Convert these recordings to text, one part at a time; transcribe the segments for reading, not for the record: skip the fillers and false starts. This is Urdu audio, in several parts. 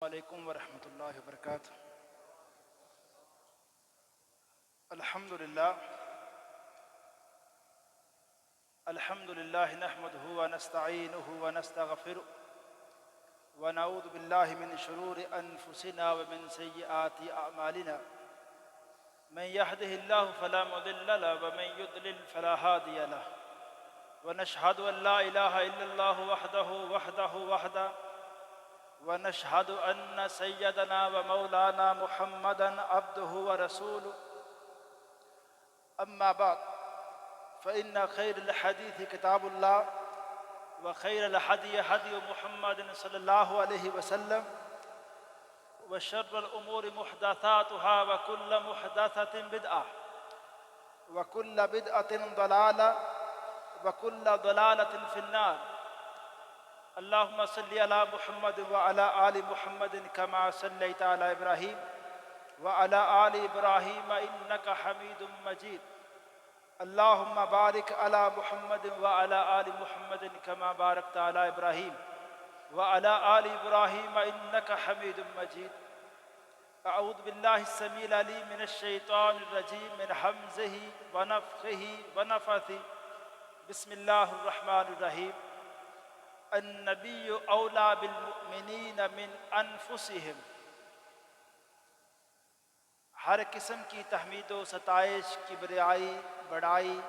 علیکم ورحمۃ اللہ وبرکاتہ۔ الحمد للہ نحمده ونستعینه ونستغفره ونعوذ باللہ من شرور انفسنا ومن سیئات اعمالنا، من يهده الله فلا مضل له ومن يضلل فلا هادي له، ونشهد ان لا اله الا الله وحده ونشهد أن سيدنا ومولانا محمدا عبده ورسوله، أما بعد فإن خير الحديث كتاب الله، وخير الهدي هدي محمد صلى الله عليه وسلم، وشر الأمور محدثاتها وكل محدثة بدعة وكل بدعة ضلالة وكل ضلالة في النار۔ اللهم صل على محمد وعلى آل محمد كما صليت على إبراهيم وعلى آل إبراهيم إنك حميد مجيد۔ اللهم بارك على محمد وعلى آل محمد كما باركت على إبراهيم وعلى آل إبراهيم إنك حميد مجيد۔ أعوذ بالله السميع العليم من الشيطان الرجيم من همزه ونفخه ونفثه، بسم الله الرحمن الرحيم۔ النبی اولا بالمؤمنین من انفسہم۔ ہر قسم کی تحمید و ستائش، کبریائی، بڑائی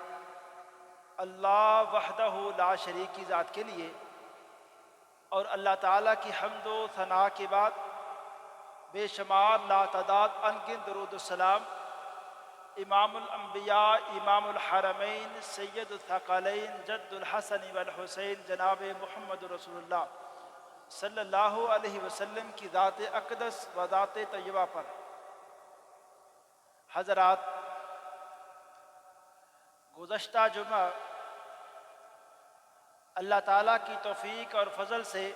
اللہ وحدہ لا شریک کی ذات کے لیے، اور اللہ تعالیٰ کی حمد و ثناء کے بعد بے شمار لا تعداد انگن درود السلام امام الانبیاء، امام الحرمین، سید الثقلین، جد الحسن والحسین، جناب محمد رسول اللہ صلی اللہ علیہ وسلم کی ذات اقدس و ذات طیبہ پر۔ حضرات، گزشتہ جمعہ اللہ تعالیٰ کی توفیق اور فضل سے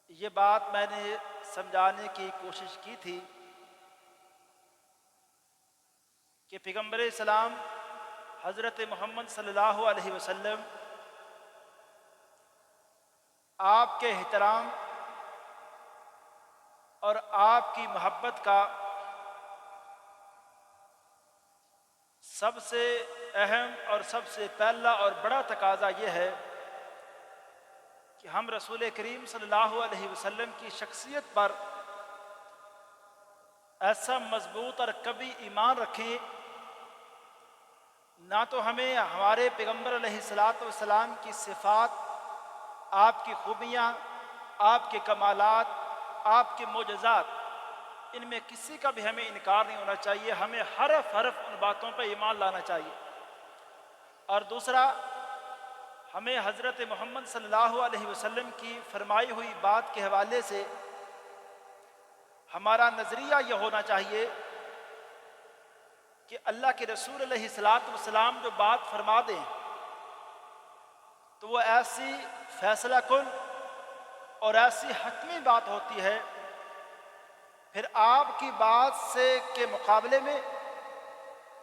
یہ بات میں نے سمجھانے کی کوشش کی تھی کہ پیغمبر اسلام حضرت محمد صلی اللہ علیہ وسلم آپ کے احترام اور آپ کی محبت کا سب سے اہم اور سب سے پہلا اور بڑا تقاضا یہ ہے کہ ہم رسول کریم صلی اللہ علیہ وسلم کی شخصیت پر ایسا مضبوط اور قوی ایمان رکھیں، نہ تو ہمیں ہمارے پیغمبر علیہ السلام کی صفات، آپ کی خوبیاں، آپ کے کمالات، آپ کے معجزات، ان میں کسی کا بھی ہمیں انکار نہیں ہونا چاہیے، ہمیں حرف حرف ان باتوں پہ ایمان لانا چاہیے۔ اور دوسرا، ہمیں حضرت محمد صلی اللہ علیہ وسلم کی فرمائی ہوئی بات کے حوالے سے ہمارا نظریہ یہ ہونا چاہیے کہ اللہ کے رسول علیہ السلام جو بات فرما دیں تو وہ ایسی فیصلہ کن اور ایسی حتمی بات ہوتی ہے، پھر آپ کی بات سے کے مقابلے میں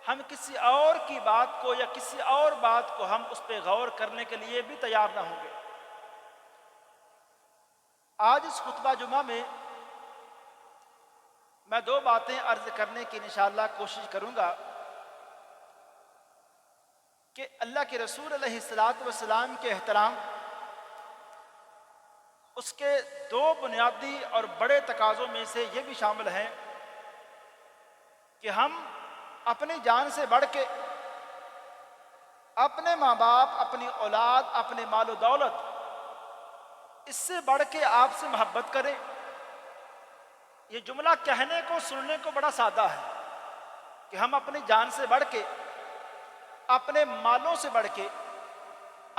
ہم کسی اور کی بات کو یا کسی اور بات کو ہم اس پہ غور کرنے کے لیے بھی تیار نہ ہوں گے۔ آج اس خطبہ جمعہ میں میں دو باتیں عرض کرنے کی انشاءاللہ کوشش کروں گا کہ اللہ کے رسول علیہ السلام کے احترام، اس کے دو بنیادی اور بڑے تقاضوں میں سے یہ بھی شامل ہیں کہ ہم اپنی جان سے بڑھ کے اپنے ماں باپ، اپنی اولاد، اپنے مال و دولت، اس سے بڑھ کے آپ سے محبت کریں۔ یہ جملہ کہنے کو سننے کو بڑا سادہ ہے کہ ہم اپنی جان سے بڑھ کے، اپنے مالوں سے بڑھ کے،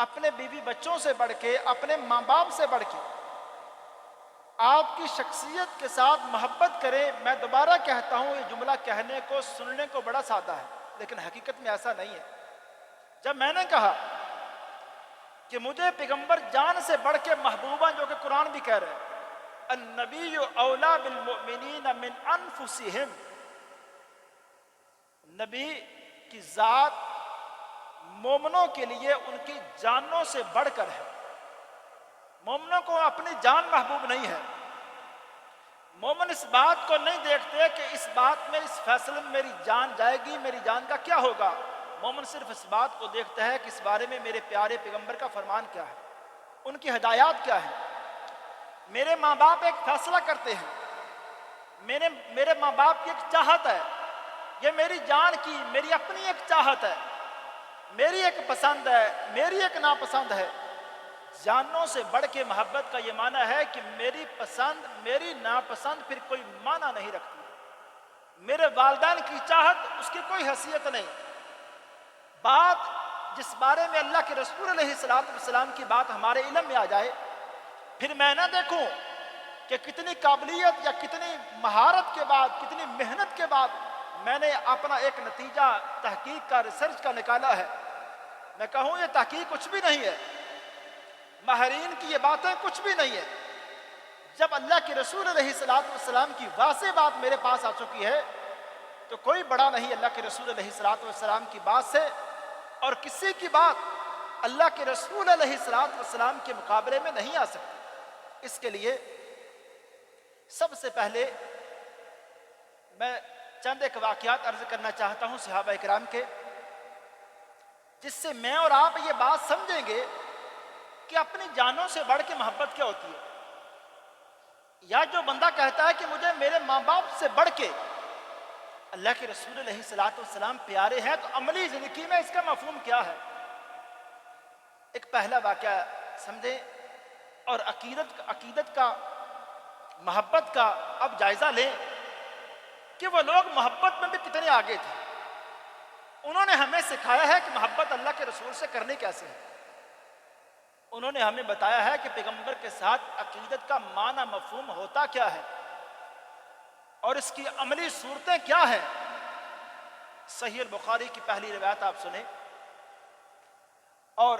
اپنے بیوی بچوں سے بڑھ کے، اپنے ماں باپ سے بڑھ کے آپ کی شخصیت کے ساتھ محبت کریں۔ میں دوبارہ کہتا ہوں، یہ جملہ کہنے کو سننے کو بڑا سادہ ہے، لیکن حقیقت میں ایسا نہیں ہے۔ جب میں نے کہا کہ مجھے پیغمبر جان سے بڑھ کے محبوب ہیں، جو کہ قرآن بھی کہہ رہے ہیں، النبی اولا بالمؤمنین من انفسہم، نبی کی ذات مومنوں کے لیے ان کی جانوں سے بڑھ کر ہے۔ مومنوں کو اپنی جان محبوب نہیں ہے. مومن اس بات کو نہیں دیکھتے کہ اس بات میں، اس فیصلے میں میری جان جائے گی، میری جان کا کیا ہوگا. مومن صرف اس بات کو دیکھتا ہے کہ اس بارے میں میرے پیارے پیغمبر کا فرمان کیا ہے، ان کی ہدایات کیا ہے. میرے ماں باپ ایک فیصلہ کرتے ہیں، میرے ماں باپ کی ایک چاہت ہے، یہ میری جان کی میری اپنی ایک چاہت ہے، میری ایک پسند ہے، میری ایک ناپسند ہے. جانوں سے بڑھ کے محبت کا یہ معنی ہے کہ میری پسند میری ناپسند پھر کوئی معنی نہیں رکھتی. میرے والدین کی چاہت اس کی کوئی حیثیت نہیں. بات جس بارے میں اللہ کے رسول علیہ السلام کی بات ہمارے علم میں آ جائے، پھر میں نہ دیکھوں کہ کتنی قابلیت یا کتنی مہارت کے بعد، کتنی محنت کے بعد میں نے اپنا ایک نتیجہ تحقیق کا، ریسرچ کا نکالا ہے. میں کہوں یہ تحقیق کچھ بھی نہیں ہے، ماہرین کی یہ باتیں کچھ بھی نہیں ہے. جب اللہ کے رسول علیہ السلام کی واضح بات میرے پاس آ چکی ہے تو کوئی بڑا نہیں اللہ کے رسول علیہ السلام کی بات سے، اور کسی کی بات اللہ کے رسول علیہ السلام کے مقابلے میں نہیں آ سکتی. اس کے لیے سب سے پہلے میں چند ایک واقعات عرض کرنا چاہتا ہوں صحابہ کرام کے، جس سے میں اور آپ یہ بات سمجھیں گے کہ اپنی جانوں سے بڑھ کے محبت کیا ہوتی ہے. یا جو بندہ کہتا ہے کہ مجھے میرے ماں باپ سے بڑھ کے اللہ کے رسول علیہ السلام پیارے ہیں، تو عملی زندگی میں اس کا مفہوم کیا ہے. ایک پہلا واقعہ سمجھیں اور عقیدت کا، محبت کا اب جائزہ لیں کہ وہ لوگ محبت میں بھی کتنے آگے تھے. انہوں نے ہمیں سکھایا ہے کہ محبت اللہ کے رسول سے کرنے کیسے ہے. انہوں نے ہمیں بتایا ہے کہ پیغمبر کے ساتھ عقیدت کا معنی مفہوم ہوتا کیا ہے اور اس کی عملی صورتیں کیا ہیں. صحیح البخاری کی پہلی روایت آپ سنیں، اور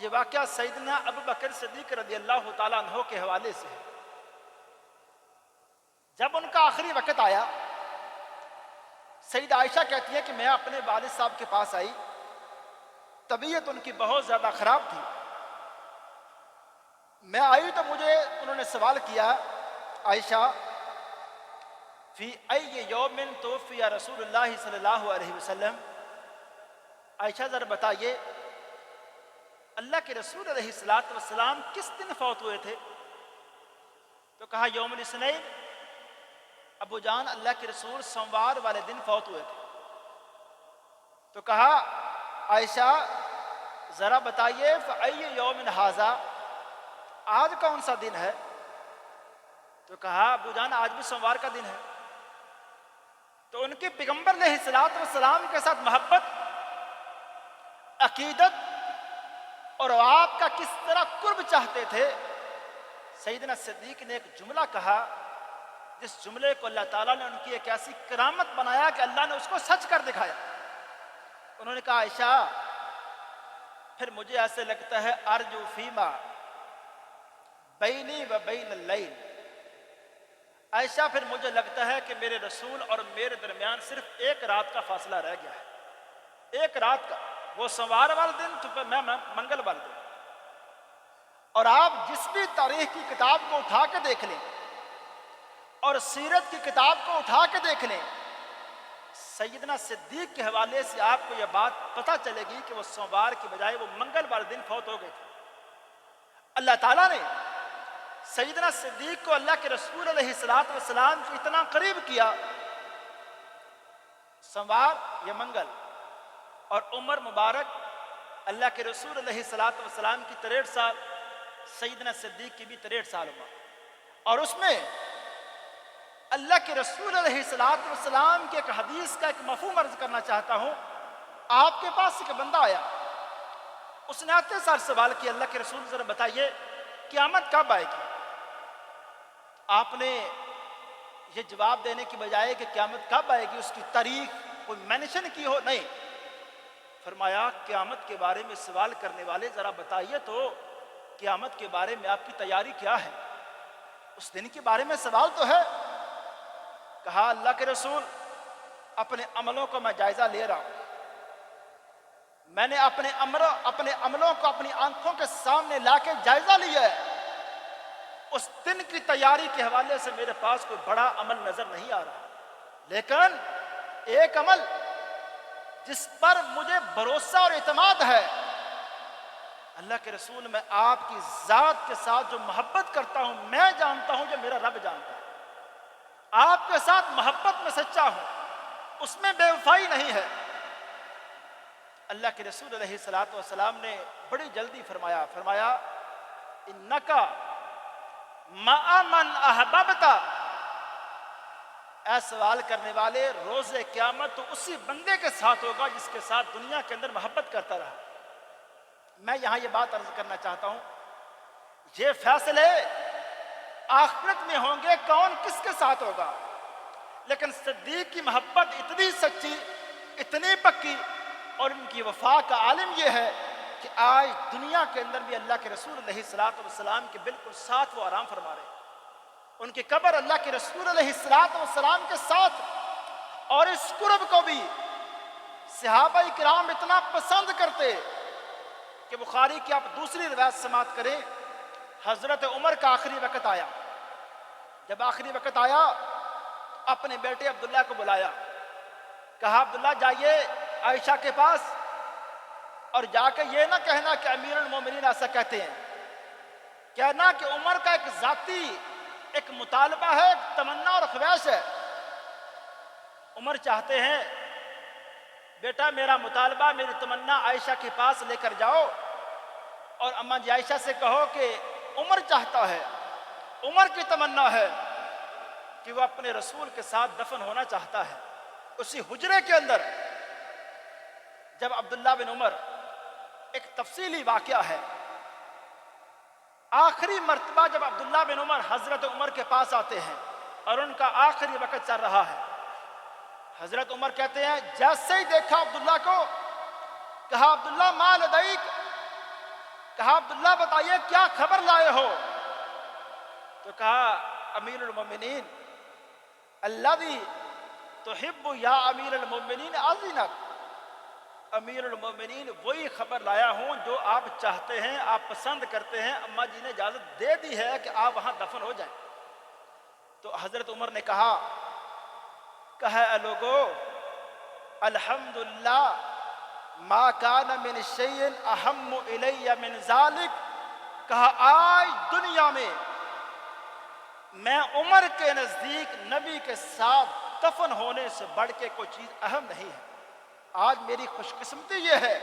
یہ واقعہ سیدنا ابو بکر صدیق رضی اللہ تعالیٰ عنہ کے حوالے سے ہے. جب ان کا آخری وقت آیا، سیدہ عائشہ کہتی ہے کہ میں اپنے والد صاحب کے پاس آئی، طبیعت ان کی بہت زیادہ خراب تھی. میں آئی تو مجھے انہوں نے سوال کیا، عائشہ فی ای یوم توفی رسول اللہ صلی اللہ علیہ وسلم، عائشہ ذرا بتائیے اللہ کے رسول علیہ السلام کس دن فوت ہوئے تھے؟ تو کہا یوم الاثنین. ابو جان اللہ کے رسول سوموار والے دن فوت ہوئے تھے. تو کہا عائشہ ذرا بتائیے فای یوم ھذا، آج کون سا دن ہے؟ تو کہا ابو جان آج بھی سوموار کا دن ہے. تو ان کے پیغمبر علیہ السلام کے ساتھ محبت، عقیدت اور آپ کا کس طرح قرب چاہتے تھے. سیدنا صدیق نے ایک جملہ کہا جس جملے کو اللہ تعالیٰ نے ان کی ایک ایسی کرامت بنایا کہ اللہ نے اس کو سچ کر دکھایا. انہوں نے کہا عائشہ پھر مجھے ایسے لگتا ہے ارجو فیما بینی و بین اللیل، عائشہ پھر مجھے لگتا ہے کہ میرے رسول اور میرے درمیان صرف ایک رات کا فاصلہ رہ گیا ہے. ایک رات کا، وہ سوموار والا دن تو میں منگل والا دن. اور آپ جس بھی تاریخ کی کتاب کو اٹھا کے دیکھ لیں اور سیرت کی کتاب کو اٹھا کے دیکھ لیں، سیدنا صدیق کے حوالے سے آپ کو یہ بات پتہ چلے گی کہ وہ سوموار کی بجائے وہ منگل والے دن فوت ہو گئے تھے. اللہ تعالیٰ نے سیدنا صدیق کو اللہ کے رسول علیہ السلام کو اتنا قریب کیا، سوموار یا منگل. اور عمر مبارک اللہ کے رسول علیہ السلام کی 63 سال، سیدنا صدیق کی بھی 63 سال عمر. اور اس میں اللہ کے رسول علیہ السلام کے ایک حدیث کا ایک مفہوم عرض کرنا چاہتا ہوں. آپ کے پاس ایک بندہ آیا، اس نے آتے سال سوال کیا اللہ کے رسول ذرا بتائیے قیامت کب آئے گی؟ آپ نے یہ جواب دینے کی بجائے کہ قیامت کب آئے گی اس کی تاریخ کوئی مینشن کی ہو، نہیں، فرمایا قیامت کے بارے میں سوال کرنے والے ذرا بتائیے تو قیامت کے بارے میں آپ کی تیاری کیا ہے؟ اس دن کے بارے میں سوال تو ہے. کہا اللہ کے رسول اپنے عملوں کو میں جائزہ لے رہا ہوں، میں نے اپنے عملوں کو اپنی آنکھوں کے سامنے لا کے جائزہ لیا ہے، اس دن کی تیاری کے حوالے سے میرے پاس کوئی بڑا عمل نظر نہیں آ رہا، لیکن ایک عمل جس پر مجھے بھروسہ اور اعتماد ہے، اللہ کے رسول میں آپ کی ذات کے ساتھ جو محبت کرتا ہوں میں جانتا ہوں جو میرا رب جانتا ہے، آپ کے ساتھ محبت میں سچا ہوں، اس میں بے وفائی نہیں ہے۔ اللہ کے رسول علیہ الصلوۃ والسلام نے بڑی جلدی فرمایا انکا مع من احببت، اے سوال کرنے والے روز قیامت تو اسی بندے کے ساتھ ہوگا جس کے ساتھ دنیا کے اندر محبت کرتا رہا۔ میں یہاں یہ بات عرض کرنا چاہتا ہوں، یہ فیصلے آخرت میں ہوں گے کون کس کے ساتھ ہوگا، لیکن صدیق کی محبت اتنی سچی، اتنی پکی، اور ان کی وفا کا عالم یہ ہے کہ آج دنیا کے اندر بھی اللہ کے رسول علیہ الصلوۃ والسلام کے بالکل ساتھ وہ آرام فرما رہے ہیں، ان کی قبر اللہ کے رسول علیہ الصلوۃ والسلام کے ساتھ، اور اس قرب کو بھی صحابہ کرام اتنا پسند کرتے کہ بخاری کی آپ دوسری روایت سماعت کریں، حضرت عمر کا آخری وقت آیا، جب آخری وقت آیا اپنے بیٹے عبداللہ کو بلایا، کہا عبداللہ جائیے عائشہ کے پاس اور جا کے یہ نہ کہنا کہ امیر المومنین ایسا کہتے ہیں، کہنا کہ عمر کا ایک ذاتی ایک مطالبہ ہے، ایک تمنا اور خواہش ہے، عمر چاہتے ہیں بیٹا میرا مطالبہ میری تمنا عائشہ کے پاس لے کر جاؤ اور اماں جی عائشہ سے کہو کہ عمر چاہتا ہے، عمر کی تمنا ہے کہ وہ اپنے رسول کے ساتھ دفن ہونا چاہتا ہے۔ اسی حجرے کے اندر جب عبداللہ بن عمر، ایک تفصیلی واقعہ ہے، آخری مرتبہ جب عبداللہ بن عمر حضرت عمر کے پاس آتے ہیں اور ان کا آخری وقت چل رہا ہے، حضرت عمر کہتے ہیں جیسے ہی دیکھا عبداللہ کو، کہا عبداللہ ما لدیک، کہا عبداللہ بتائیے کیا خبر لائے ہو، تو کہا امیر المومنین الذی تحب یا امیر المومنین اذنک، امیر المومنین وہی خبر لایا ہوں جو آپ چاہتے ہیں، آپ پسند کرتے ہیں، اماں جی نے اجازت دے دی ہے کہ آپ وہاں دفن ہو جائیں۔ تو حضرت عمر نے کہا اے لوگو الحمدللہ ما کان من شیء اہم الی من ذالک، کہا آج دنیا میں میں عمر کے نزدیک نبی کے ساتھ دفن ہونے سے بڑھ کے کوئی چیز اہم نہیں ہے۔ آج میری خوش قسمتی یہ ہے،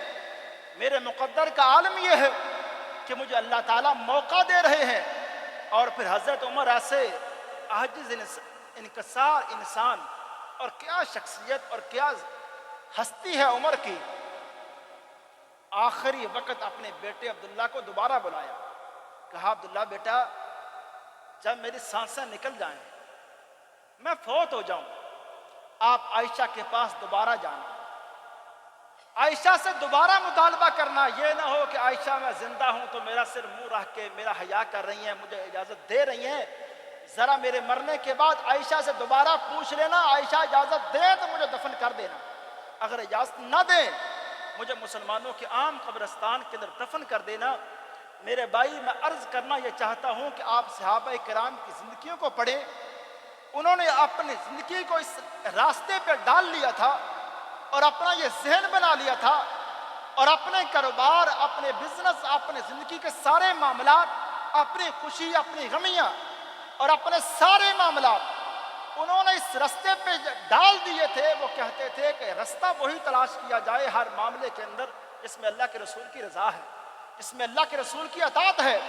میرے مقدر کا عالم یہ ہے کہ مجھے اللہ تعالیٰ موقع دے رہے ہیں۔ اور پھر حضرت عمر ایسے عاجز انکسار انسان، اور کیا شخصیت اور کیا ہستی ہے عمر کی، آخری وقت اپنے بیٹے عبداللہ کو دوبارہ بلایا، کہا عبداللہ بیٹا جب میری سانسیں نکل جائیں، میں فوت ہو جاؤں، آپ عائشہ کے پاس دوبارہ جانا، عائشہ سے دوبارہ مطالبہ کرنا، یہ نہ ہو کہ عائشہ میں زندہ ہوں تو میرا سر منہ رکھ کے میرا حیا کر رہی ہیں، مجھے اجازت دے رہی ہیں، ذرا میرے مرنے کے بعد عائشہ سے دوبارہ پوچھ لینا، عائشہ اجازت دیں تو مجھے دفن کر دینا، اگر اجازت نہ دیں مجھے مسلمانوں کے عام قبرستان کے اندر دفن کر دینا۔ میرے بھائی میں عرض کرنا یہ چاہتا ہوں کہ آپ صحابہ کرام کی زندگیوں کو پڑھیں، انہوں نے اپنی زندگی کو اس راستے پہ ڈال لیا تھا اور اپنا یہ ذہن بنا لیا تھا، اور اپنے کاروبار، اپنے بزنس، اپنے زندگی کے سارے معاملات، اپنی خوشی، اپنی غمیاں اور اپنے سارے معاملات انہوں نے اس رستے پہ ڈال دیے تھے۔ وہ کہتے تھے کہ رستہ وہی تلاش کیا جائے ہر معاملے کے اندر جس میں اللہ کے رسول کی رضا ہے، جس میں اللہ کے رسول کی اطاعت ہے،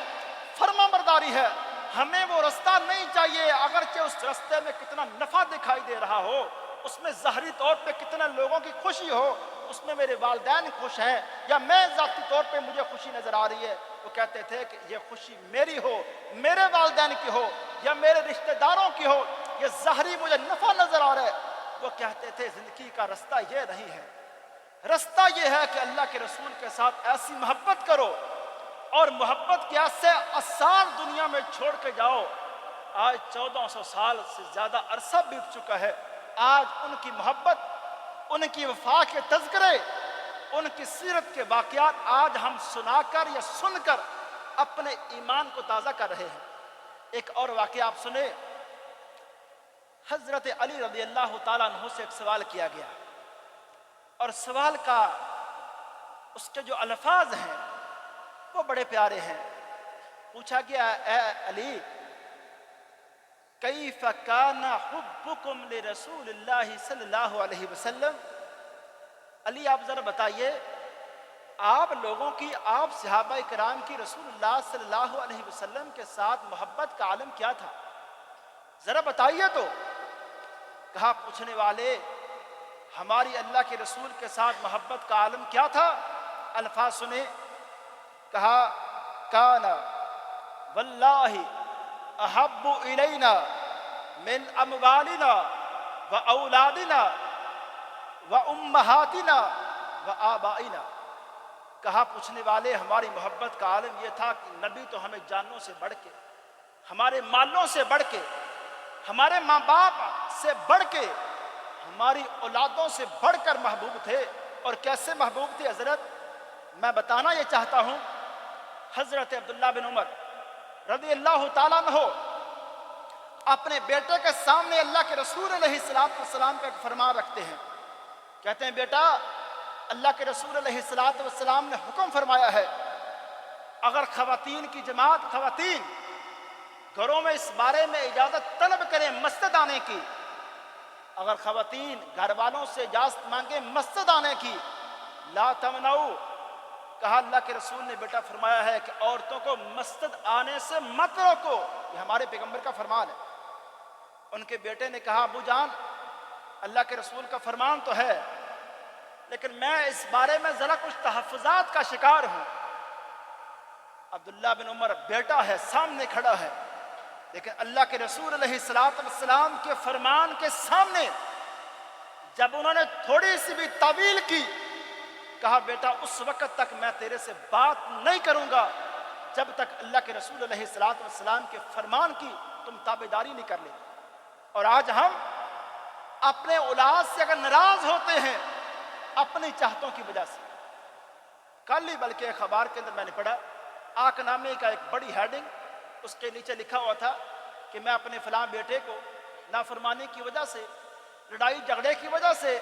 فرما برداری ہے۔ ہمیں وہ رستہ نہیں چاہیے اگرچہ اس رستے میں کتنا نفع دکھائی دے رہا ہو، اس میں ظاہری طور پہ کتنے لوگوں کی خوشی ہو، اس میں میرے والدین خوش ہیں یا میں ذاتی طور پہ مجھے خوشی نظر آ رہی ہے، وہ کہتے تھے کہ یہ خوشی میری ہو، میرے والدین کی ہو یا میرے رشتہ داروں کی ہو، یہ ظاہری مجھے نفع نظر آ رہا ہے۔ وہ کہتے تھے زندگی کا رستہ یہ نہیں ہے، رستہ یہ ہے کہ اللہ کے رسول کے ساتھ ایسی محبت کرو اور محبت کے ایسے اثار دنیا میں چھوڑ کے جاؤ۔ آج 1400 سال سے زیادہ عرصہ بیت چکا ہے، آج ان کی محبت، ان کی وفا کے تذکرے ان کی سیرت کے واقعات آج ہم سنا کر یا سن کر اپنے ایمان کو تازہ کر رہے ہیں۔ ایک اور واقعہ آپ سنیں، حضرت علی رضی اللہ تعالیٰ عنہ سے ایک سوال کیا گیا، اور سوال کا اس کے جو الفاظ ہیں وہ بڑے پیارے ہیں۔ پوچھا گیا، اے علی، کیف کان حبکم لرسول اللہ صلی اللہ علیہ وسلم، علی آپ ذرا بتائیے آپ لوگوں کی، آپ صحابہ کرام کی رسول اللہ صلی اللہ علیہ وسلم کے ساتھ محبت کا عالم کیا تھا، ذرا بتائیے تو۔ کہا پوچھنے والے، ہماری اللہ کے رسول کے ساتھ محبت کا عالم کیا تھا؟ الفاظ سنے، کہا کان واللہ احب الینا من اموالنا و اولادنا و امہاتنا و آبائنا۔ کہا پوچھنے والے، ہماری محبت کا عالم یہ تھا کہ نبی تو ہمیں جانوں سے بڑھ کے، ہمارے مالوں سے بڑھ کے، ہمارے ماں باپ سے بڑھ کے، ہماری اولادوں سے بڑھ کر محبوب تھے۔ اور کیسے محبوب تھے حضرت؟ میں بتانا یہ چاہتا ہوں، حضرت عبداللہ بن عمر رضی اللہ تعالیٰ عنہ اپنے بیٹے کے سامنے اللہ کے رسول علیہ السلام کا ایک فرمان رکھتے ہیں۔ کہتے ہیں، بیٹا، اللہ کے رسول علیہ السلام نے حکم فرمایا ہے، اگر خواتین کی جماعت، خواتین گھروں میں اس بارے میں اجازت طلب کریں مسجد آنے کی، اگر خواتین گھر والوں سے اجازت مانگیں مسجد آنے کی، لا تمنعوا، کہا اللہ کے رسول نے بیٹا فرمایا ہے کہ عورتوں کو مسجد آنے سے مت روکو، یہ ہمارے پیغمبر کا فرمان ہے۔ ان کے بیٹے نے کہا، ابو جان، اللہ کے رسول کا فرمان تو ہے، لیکن میں اس بارے میں ذرا کچھ تحفظات کا شکار ہوں۔ عبداللہ بن عمر بیٹا ہے، سامنے کھڑا ہے، لیکن اللہ کے رسول علیہ السلام کے فرمان کے سامنے جب انہوں نے تھوڑی سی بھی تعویل کی، کہا بیٹا اس وقت تک میں تیرے سے بات نہیں کروں گا جب تک اللہ کے رسول علیہ السلام کے فرمان کی تم تابعداری نہیں کر لے۔ اور آج ہم اپنے اولاد سے اگر ناراض ہوتے ہیں اپنی چاہتوں کی وجہ سے، کل ہی بلکہ ایک اخبار کے اندر میں نے پڑھا، آک نامے کا ایک بڑی ہیڈنگ، اس کے نیچے لکھا ہوا تھا کہ میں اپنے فلاں بیٹے کو نافرمانی کی وجہ سے، لڑائی جھگڑے کی وجہ سے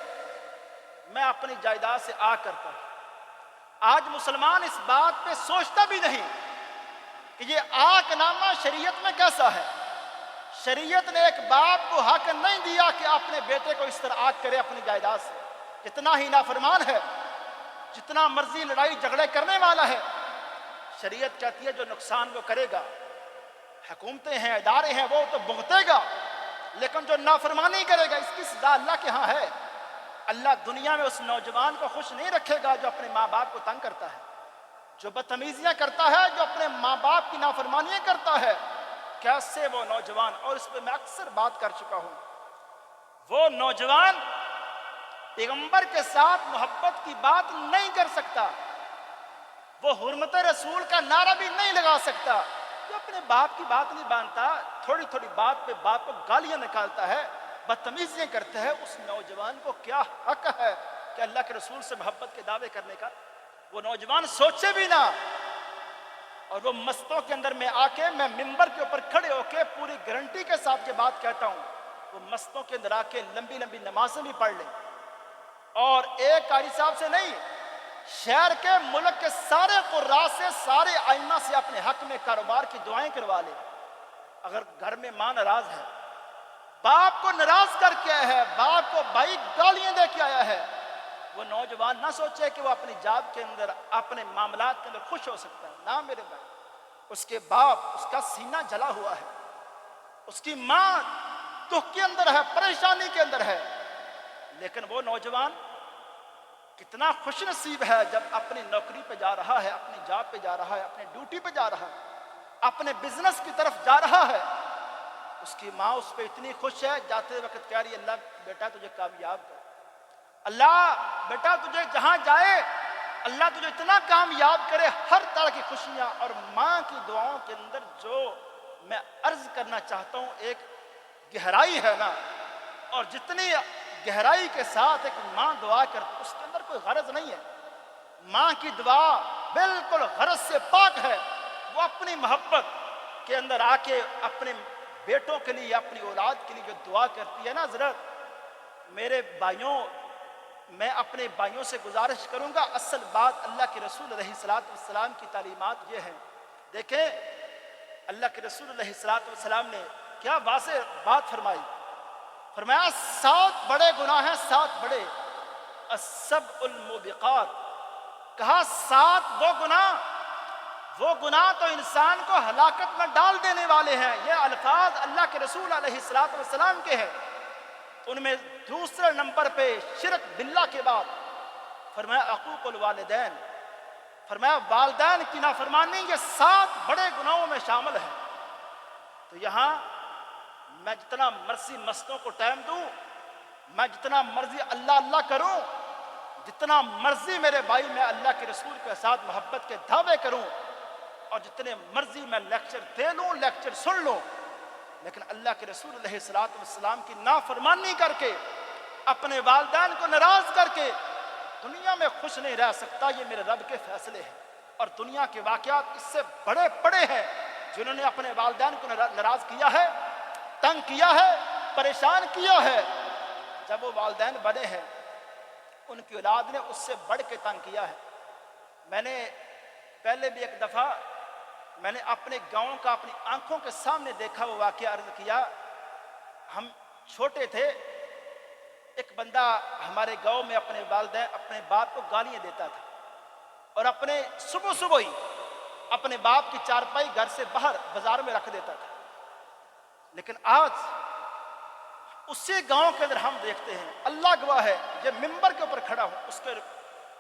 میں اپنی جائیداد سے آگ کرتا ہوں۔ آج مسلمان اس بات پہ سوچتا بھی نہیں کہ یہ آگ نامہ شریعت میں کیسا ہے۔ شریعت نے ایک باپ کو حق نہیں دیا کہ اپنے بیٹے کو اس طرح آگ کرے اپنی جائیداد سے، جتنا ہی نافرمان ہے، جتنا مرضی لڑائی جھگڑے کرنے والا ہے، شریعت کہتی ہے جو نقصان وہ کرے گا، حکومتیں ہیں، ادارے ہیں، وہ تو بھگتے گا، لیکن جو نافرمانی کرے گا اس کی سزا اللہ کے ہاں ہے۔ اللہ دنیا میں اس نوجوان کو خوش نہیں رکھے گا جو اپنے ماں باپ کو تنگ کرتا ہے، جو بدتمیزیاں کرتا ہے، جو اپنے ماں باپ کی نافرمانیاں کرتا ہے۔ کیسے وہ نوجوان، اور اس پہ میں اکثر بات کر چکا ہوں، وہ نوجوان پیغمبر کے ساتھ محبت کی بات نہیں کر سکتا، وہ حرمت رسول کا نعرہ بھی نہیں لگا سکتا، جو اپنے باپ کی بات نہیں مانتا، تھوڑی تھوڑی بات پہ باپ کو گالیاں نکالتا ہے، بدتمیزیاں کرتا ہے، اس نوجوان کو کیا حق ہے کہ اللہ کے رسول سے محبت کے دعوے کرنے کا؟ وہ نوجوان سوچے بھی نہ، اور وہ مستوں کے اندر میں آ کے، میں ممبر کے اوپر کھڑے ہو کے پوری گارنٹی کے ساتھ یہ بات کہتا ہوں، وہ مستوں کے اندر آ کے لمبی لمبی نمازیں بھی پڑھ لیں، اور ایک قاری صاحب سے نہیں، شہر کے، ملک کے سارے قراء سے، سارے ائمہ سے اپنے حق میں کاروبار کی دعائیں کروا لے۔ اگر گھر میں ماں ناراض ہے، باپ کو ناراض کر کے آیا ہے، باپ کو بھائی گالیاں دے کے آیا ہے، وہ نوجوان نہ سوچے کہ وہ اپنی جاب کے اندر، اپنے معاملات کے اندر خوش ہو سکتا ہے۔ نہ میرے بھائی، اس کے باپ، اس کا سینہ جلا ہوا ہے، اس کی ماں دکھ کے اندر ہے، پریشانی کے اندر ہے، لیکن وہ نوجوان کتنا خوش نصیب ہے جب اپنی نوکری پہ جا رہا ہے، اپنی جاب پہ جا رہا ہے، اپنی ڈیوٹی پہ جا رہا ہے، اپنے بزنس کی طرف جا رہا ہے، اس کی ماں اس پہ اتنی خوش ہے، جاتے وقت کہہ رہی ہے، اللہ بیٹا تجھے کامیاب کر، اللہ بیٹا تجھے جہاں جائے اللہ تجھے اتنا کامیاب کرے، ہر طرح کی خوشیاں۔ اور ماں کی دعاؤں کے اندر جو میں عرض کرنا چاہتا ہوں، ایک گہرائی ہے نا، اور جتنی گہرائی کے ساتھ ایک ماں دعا کرتی، اس کے اندر کوئی غرض نہیں ہے، ماں کی دعا بالکل غرض سے پاک ہے، وہ اپنی محبت کے اندر آ کے اپنے بیٹوں کے لیے، اپنی اولاد کے لیے جو دعا کرتی ہے نا حضرت، میرے بھائیوں، میں اپنے بھائیوں سے گزارش کروں گا، اصل بات اللہ کے رسول علیہ الصلوۃ والسلام کی تعلیمات یہ ہیں۔ دیکھیں اللہ کے رسول علیہ الصلوۃ والسلام نے کیا واضح بات فرمائی، فرمایا 7 بڑے گناہ ہیں، 7 بڑے، السبع الموبقات، کہا 7 وہ گناہ تو انسان کو ہلاکت میں ڈال دینے والے ہیں۔ یہ الفاظ اللہ کے رسول علیہ الصلوۃ والسلام کے ہیں۔ ان میں دوسرے نمبر پہ شرک باللہ کے بعد فرمایا عقوق الوالدین، فرمایا والدین کی نافرمانی، یہ 7 بڑے گناہوں میں شامل ہے۔ تو یہاں میں جتنا مرضی مستوں کو ٹائم دوں، میں جتنا مرضی اللہ اللہ کروں، جتنا مرضی میرے بھائی میں اللہ کے رسول کے ساتھ محبت کے دعوے کروں، اور جتنے مرضی میں لیکچر دے لوں، لیکچر سن لوں، لیکن اللہ کے رسول علیہ الصلوۃ والسلام کی نافرمانی کر کے، اپنے والدین کو ناراض کر کے دنیا میں خوش نہیں رہ سکتا۔ یہ میرے رب کے فیصلے ہیں، اور دنیا کے واقعات اس سے بڑے بڑے ہیں جنہوں نے اپنے والدین کو ناراض کیا ہے، تنگ کیا ہے، پریشان کیا ہے۔ جب وہ والدین بنے ہیں، ان کی اولاد نے اس سے بڑھ کے تنگ کیا ہے۔ میں نے پہلے بھی ایک دفعہ میں نے اپنے گاؤں کا اپنی آنکھوں کے سامنے دیکھا وہ واقعہ عرض کیا۔ ہم چھوٹے تھے، ایک بندہ ہمارے گاؤں میں اپنے والدین، اپنے باپ کو گالیاں دیتا تھا، اور اپنے صبح ہی اپنے باپ کی چارپائی گھر سے باہر بازار میں رکھ دیتا تھا۔ لیکن آج اسی گاؤں کے اندر ہم دیکھتے ہیں، اللہ گواہ ہے، یہ ممبر کے اوپر کھڑا ہوں،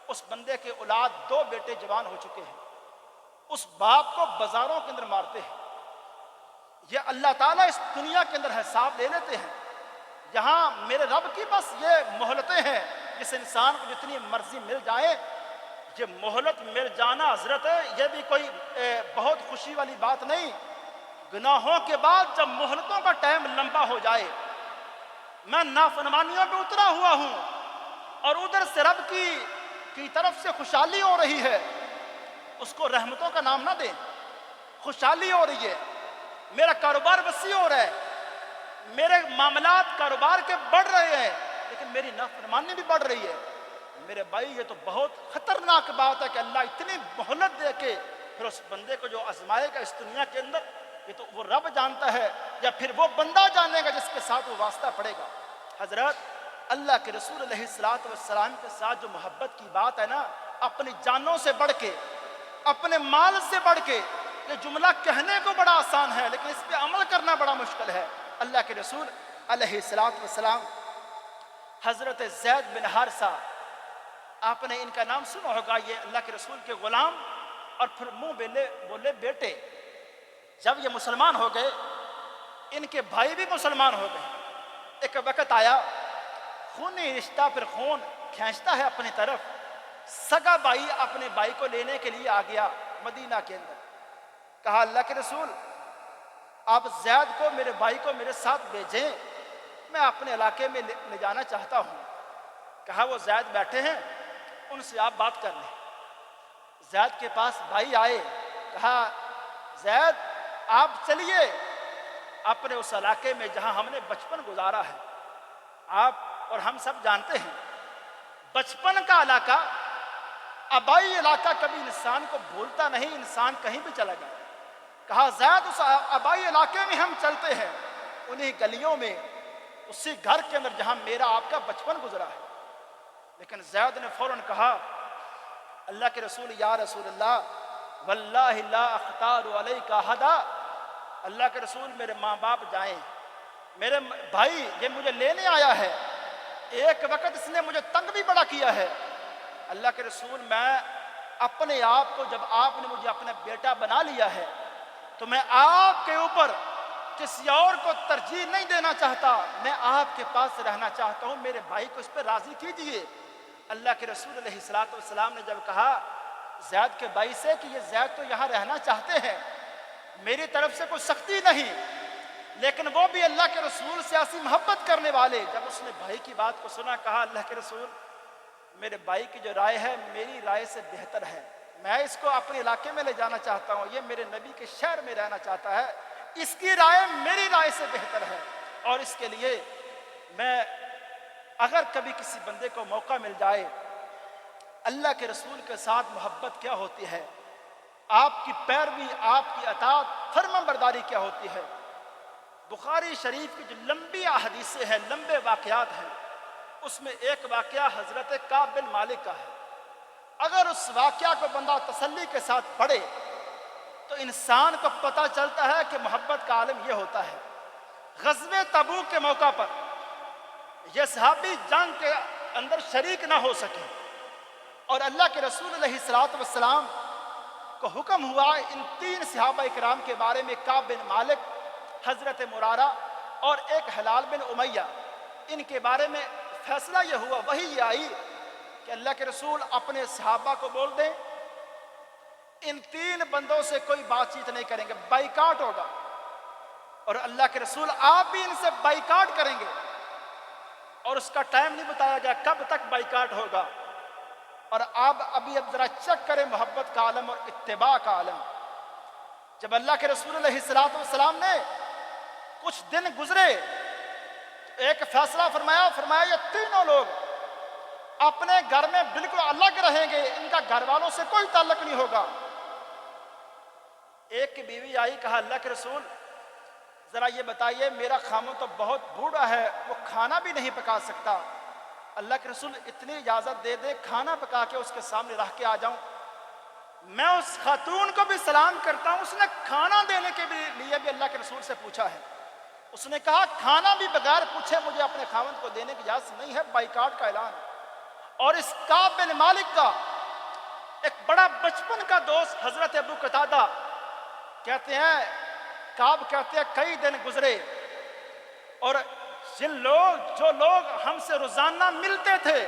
اس بندے کے اولاد 2 بیٹے جوان ہو چکے ہیں، اس باپ کو بازاروں کے اندر مارتے ہیں۔ یہ اللہ تعالیٰ اس دنیا کے اندر حساب لے لیتے ہیں۔ یہاں میرے رب کی بس یہ مہلتیں ہیں، جس انسان کو جتنی مرضی مل جائے، یہ مہلت مل جانا حضرت ہے، یہ بھی کوئی بہت خوشی والی بات نہیں۔ گناہوں کے بعد جب مہلتوں کا ٹائم لمبا ہو جائے، میں نافرمانیوں پہ اترا ہوا ہوں اور ادھر سے رب کی طرف سے خوشحالی ہو رہی ہے، اس کو رحمتوں کا نام نہ دیں۔ خوشحالی ہو رہی ہے، میرا کاروبار وسیع ہو رہا ہے، میرے معاملات کاروبار کے بڑھ رہے ہیں، لیکن میری نافرمانی بھی بڑھ رہی ہے۔ میرے بھائی یہ تو بہت خطرناک بات ہے کہ اللہ اتنی مہلت دے کے پھر اس بندے کو جو آزمائے گا اس دنیا کے اندر، یہ تو وہ رب جانتا ہے یا پھر وہ بندہ جانے گا جس کے ساتھ وہ واسطہ پڑے گا۔ حضرت اللہ کے رسول علیہ الصلوۃ والسلام کے ساتھ جو محبت کی بات ہے نا، اپنی جانوں سے بڑھ کے، اپنے مال سے بڑھ کے، یہ جملہ کہنے کو بڑا آسان ہے لیکن اس پہ عمل کرنا بڑا مشکل ہے۔ اللہ کے رسول علیہ الصلوۃ والسلام حضرت زید بن حارثہ، آپ نے ان کا نام سنا ہوگا، یہ اللہ کے رسول کے غلام، اور پھر منہ بولے بیٹے۔ جب یہ مسلمان ہو گئے، ان کے بھائی بھی مسلمان ہو گئے۔ ایک وقت آیا، خونی رشتہ پھر خون کھینچتا ہے اپنی طرف۔ سگا بھائی اپنے بھائی کو لینے کے لیے آ گیا مدینہ کے اندر، کہا اللہ کے رسول آپ زید کو، میرے بھائی کو میرے ساتھ بھیجیں، میں اپنے علاقے میں لے جانا چاہتا ہوں۔ کہا وہ زید بیٹھے ہیں، ان سے آپ بات کر لیں۔ زید کے پاس بھائی آئے، کہا زید آپ چلیے اپنے اس علاقے میں جہاں ہم نے بچپن گزارا ہے۔ آپ اور ہم سب جانتے ہیں بچپن کا علاقہ، آبائی علاقہ کبھی انسان کو بھولتا نہیں، انسان کہیں بھی چلا جائے۔ کہا زید اس آبائی علاقے میں ہم چلتے ہیں، انہی گلیوں میں، اسی گھر کے اندر جہاں میرا آپ کا بچپن گزرا ہے۔ لیکن زید نے فوراً کہا اللہ کے رسول یا رسول اللہ واللہ لا اختار علیک احدا، اللہ کے رسول میرے ماں باپ جائیں، میرے بھائی یہ مجھے لینے آیا ہے، ایک وقت اس نے مجھے تنگ بھی بڑا کیا ہے، اللہ کے رسول میں اپنے آپ کو، جب آپ نے مجھے اپنا بیٹا بنا لیا ہے تو میں آپ کے اوپر کسی اور کو ترجیح نہیں دینا چاہتا، میں آپ کے پاس رہنا چاہتا ہوں، میرے بھائی کو اس پہ راضی کیجئے۔ اللہ کے رسول علیہ الصلوۃ والسلام نے جب کہا زید کے بھائی سے کہ یہ زید تو یہاں رہنا چاہتے ہیں، میری طرف سے کوئی سختی نہیں، لیکن وہ بھی اللہ کے رسول سے ایسی محبت کرنے والے، جب اس نے بھائی کی بات کو سنا، کہا اللہ کے رسول میرے بھائی کی جو رائے ہے میری رائے سے بہتر ہے، میں اس کو اپنے علاقے میں لے جانا چاہتا ہوں، یہ میرے نبی کے شہر میں رہنا چاہتا ہے، اس کی رائے میری رائے سے بہتر ہے۔ اور اس کے لیے میں اگر کبھی کسی بندے کو موقع مل جائے، اللہ کے رسول کے ساتھ محبت کیا ہوتی ہے، آپ کی پیروی، آپ کی اطاعت، فرما برداری کیا ہوتی ہے۔ بخاری شریف کی جو لمبی احادیثیں ہیں، لمبے واقعات ہیں، اس میں ایک واقعہ حضرت کعب بن مالک کا ہے۔ اگر اس واقعہ کو بندہ تسلی کے ساتھ پڑھے تو انسان کو پتہ چلتا ہے کہ محبت کا عالم یہ ہوتا ہے۔ غزوہ تبوک کے موقع پر یہ صحابی جنگ کے اندر شریک نہ ہو سکے اور اللہ کے رسول علیہ الصلوۃ والسلام کو حکم ہوا ان 3 صحابہ کرام کے بارے میں، کعب بن مالک، حضرت مرارہ اور ایک ہلال بن امیہ، ان کے بارے میں فیصلہ یہ ہوا، وہی یہ آئی کہ اللہ کے رسول اپنے صحابہ کو بول دیں ان 3 بندوں سے کوئی بات چیت نہیں کریں گے، بائیکاٹ ہوگا، اور اللہ کے رسول آپ بھی ان سے بائیکاٹ کریں گے، اور اس کا ٹائم نہیں بتایا گیا کب تک بائیکاٹ ہوگا۔ اور اب ذرا چیک کریں محبت کا عالم اور اتباع کا عالم۔ جب اللہ کے رسول علیہ الصلوۃ والسلام نے کچھ دن گزرے تو ایک فیصلہ فرمایا یہ تینوں لوگ اپنے گھر میں بالکل الگ رہیں گے، ان کا گھر والوں سے کوئی تعلق نہیں ہوگا۔ ایک کی بیوی آئی، کہا اللہ کے رسول ذرا یہ بتائیے میرا خامن تو بہت بوڑھا ہے، وہ کھانا بھی نہیں پکا سکتا، اللہ کے رسول اتنی اجازت دے دے کھانا پکا کے اس کے سامنے رکھ کے آ جاؤں۔ میں اس خاتون کو بھی سلام کرتا ہوں، اس نے کھانا دینے کے لیے بھی اللہ کے رسول سے پوچھا ہے، اس نے کہا کھانا بھی بغیر پوچھے مجھے اپنے خاوند کو دینے کی اجازت نہیں ہے، بائیکاٹ کا اعلان۔ اور اس کعب بن مالک کا ایک بڑا بچپن کا دوست حضرت ابو قتادہ کہتے ہیں، کعب کہتے ہیں کئی دن گزرے اور جو لوگ ہم سے روزانہ ملتے تھے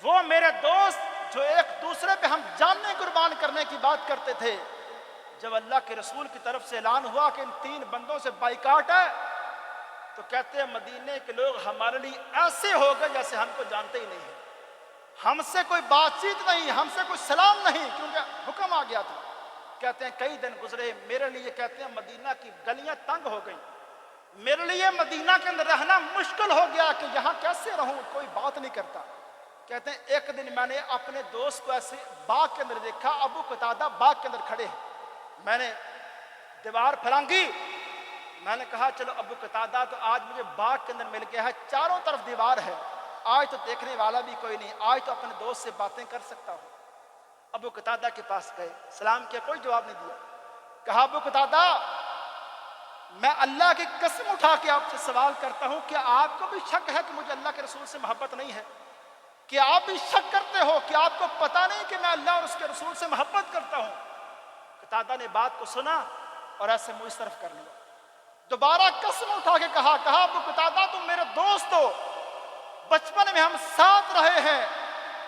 وہ میرے دوست جو ایک دوسرے پہ ہم جانیں قربان کرنے کی بات کرتے تھے، جب اللہ کے رسول کی طرف سے اعلان ہوا کہ ان 3 بندوں سے بائیکاٹ ہے تو کہتے ہیں مدینے کے لوگ ہمارے لیے ایسے ہو گئے جیسے ہم کو جانتے ہی نہیں ہیں، ہم سے کوئی بات چیت نہیں، ہم سے کوئی سلام نہیں، کیونکہ حکم آ گیا تھا۔ کہتے ہیں کئی دن گزرے، میرے لیے کہتے ہیں مدینہ کی گلیاں تنگ ہو گئیں، میرے لیے مدینہ کے اندر رہنا مشکل ہو گیا کہ یہاں کیسے رہوں، کوئی بات نہیں کرتا۔ کہتے ہیں ایک دن میں نے اپنے دوست کو ایسے باغ کے اندر دیکھا، ابو قتادہ باغ کے اندر کھڑے ہیں، میں نے دیوار پھلانگی، میں نے کہا چلو ابو قتادہ تو آج مجھے باغ کے اندر مل گیا ہے، چاروں طرف دیوار ہے، آج تو دیکھنے والا بھی کوئی نہیں، آج تو اپنے دوست سے باتیں کر سکتا ہوں۔ ابو قتادہ کے پاس گئے، سلام کیا، کوئی جواب نہیں دیا۔ کہا ابو قتادہ میں اللہ کی قسم اٹھا کے آپ سے سوال کرتا ہوں، کیا آپ کو بھی شک ہے کہ مجھے اللہ کے رسول سے محبت نہیں ہے؟ کیا آپ بھی شک کرتے ہو کہ آپ کو پتہ نہیں کہ میں اللہ اور اس کے رسول سے محبت کرتا ہوں؟ قتادہ نے بات کو سنا اور ایسے منہ اس طرف کر لیا۔ دوبارہ قسم اٹھا کے کہا ابو قتادہ تم میرے دوست ہو، بچپن میں ہم ساتھ رہے ہیں،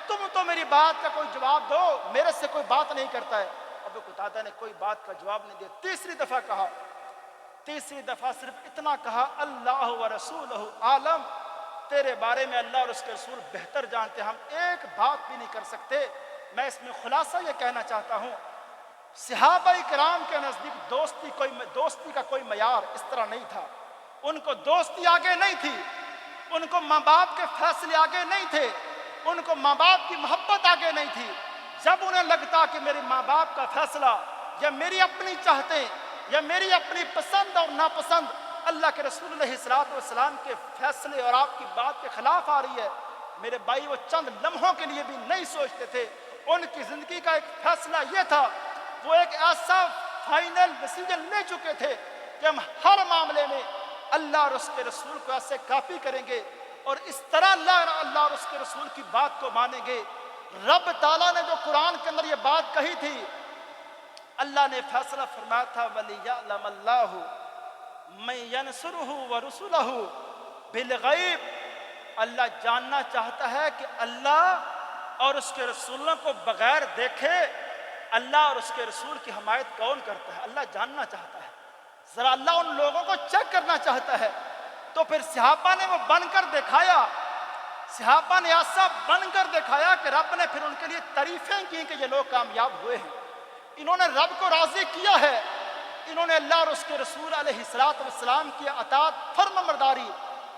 تم تو میری بات کا کوئی جواب دو، میرے سے کوئی بات نہیں کرتا ہے۔ ابو قتادہ نے کوئی بات کا جواب نہیں دیا۔ تیسری دفعہ صرف اتنا کہا اللہ و رسولہ عالم، تیرے بارے میں اللہ اور اس کے رسول بہتر جانتے، ہم ایک بات بھی نہیں کر سکتے۔ میں اس میں خلاصہ یہ کہنا چاہتا ہوں، صحابہ کرام کے نزدیک دوستی کا کوئی معیار اس طرح نہیں تھا، ان کو دوستی آگے نہیں تھی، ان کو ماں باپ کے فیصلے آگے نہیں تھے، ان کو ماں باپ کی محبت آگے نہیں تھی۔ جب انہیں لگتا کہ میرے ماں باپ کا فیصلہ یا میری اپنی چاہتے یا میری اپنی پسند اور ناپسند اللہ کے رسول علیہ الصلوۃ والسلام کے فیصلے اور آپ کی بات کے خلاف آ رہی ہے، میرے بھائی وہ چند لمحوں کے لیے بھی نہیں سوچتے تھے۔ ان کی زندگی کا ایک فیصلہ یہ تھا، وہ ایک ایسا فائنل ڈیسیجن لے چکے تھے کہ ہم ہر معاملے میں اللہ اور اس کے رسول کو ایسے کاپی کریں گے اور اس طرح اللہ اور اس کے رسول کی بات کو مانیں گے۔ رب تعالیٰ نے جو قرآن کے اندر یہ بات کہی تھی، اللہ نے فیصلہ فرمایا تھا وَلِيَعْلَمَ اللَّهُ مَن يَنْصُرُهُ وَرُسُلَهُ بِالْغَيْبِ، اللہ جاننا چاہتا ہے کہ اللہ اور اس کے رسولوں کو بغیر دیکھے اللہ اور اس کے رسول کی حمایت کون کرتا ہے، اللہ جاننا چاہتا ہے۔ ذرا اللہ ان لوگوں کو چیک کرنا چاہتا ہے۔ تو پھر صحابہ نے وہ بن کر دکھایا، صحابہ نے ایسا بن کر دکھایا کہ رب نے پھر ان کے لیے تعریفیں کی کہ یہ لوگ کامیاب ہوئے ہیں، انہوں نے رب کو راضی کیا ہے، انہوں نے اللہ اور اس کے رسول علیہ السلام کی اطاعت فرم برداری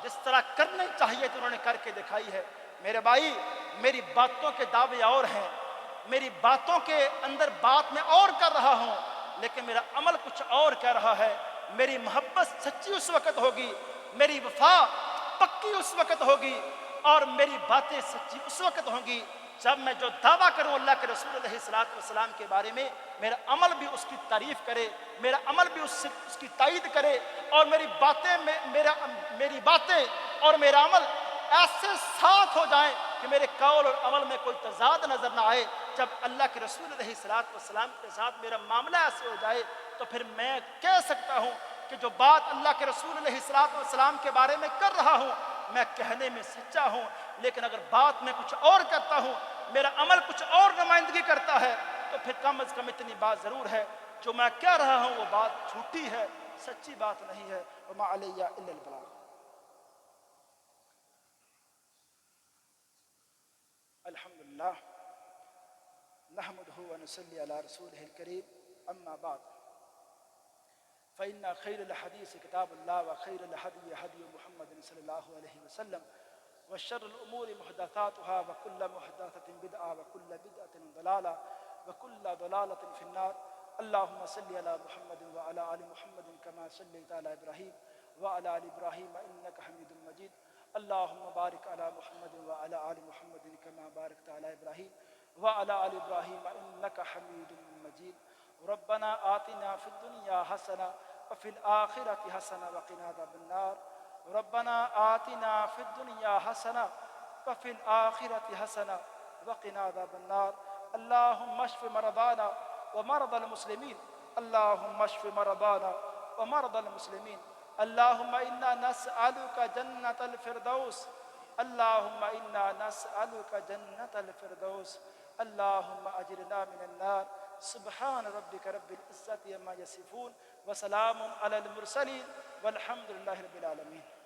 جس طرح کرنی چاہیے تو انہوں نے کر کے دکھائی ہے۔ میرے بھائی، میری باتوں کے دعوے اور ہیں، میری باتوں کے اندر بات میں اور کر رہا ہوں، لیکن میرا عمل کچھ اور کہہ رہا ہے۔ میری محبت سچی اس وقت ہوگی، میری وفا پکی اس وقت ہوگی، اور میری باتیں سچی اس وقت ہوں گی جب میں جو دعویٰ کروں اللہ کے رسول علیہ السلام کے بارے میں، میرا عمل بھی اس کی تعریف کرے، میرا عمل بھی اس کی تائید کرے، اور میری باتیں اور میرا عمل ایسے ساتھ ہو جائیں کہ میرے قول اور عمل میں کوئی تضاد نظر نہ آئے۔ جب اللہ کے رسول علیہ السلام کے ساتھ میرا معاملہ ایسے ہو جائے تو پھر میں کہہ سکتا ہوں کہ جو بات اللہ کے رسول علیہ السلام کے بارے میں کر رہا ہوں میں کہنے میں سچا ہوں، لیکن اگر بات میں کچھ اور کرتا ہوں، میرا عمل کچھ اور نمائندگی کرتا ہے، تو پھر کم از کم اتنی بات ضرور ہے جو میں کہہ رہا ہوں وہ بات جھوٹی ہے، سچی بات نہیں ہے۔ وما علی الا البلاغ۔ الحمدللہ نحمده ونصلي على رسوله الكريم، اما بعد فإن خير الحديث كتاب الله وخير الهدي هدي محمد صلى الله عليه وسلم وشر الأمور محدثاتها وكل محدثة بدعة وكل بدعة ضلالة وكل ضلالة في النار۔ اللهم صل على محمد وعلى آل محمد كما صليت على إبراهيم وعلى آل إبراهيم إنك حميد مجيد۔ اللهم بارك على محمد وعلى آل محمد كما باركت على إبراهيم وعلى آل إبراهيم إنك حميد مجيد۔ ربنا آتنا في الدنيا حسنة وفي الآخرة حسنة وقنا عذاب النار۔ ربنا آتنا في الدنيا حسنة وفي الآخرة حسنة وقنا عذاب النار۔ اللهم اشف مرضانا ومرضى المسلمين، اللهم اشف مرضانا ومرضى المسلمين۔ اللهم إنا نسألك جنة الفردوس، اللهم إنا نسألك جنة الفردوس۔ اللهم أجرنا من النار۔ سبحان ربك رب العزة عما يصفون وسلام على المرسلين والحمد لله رب العالمين۔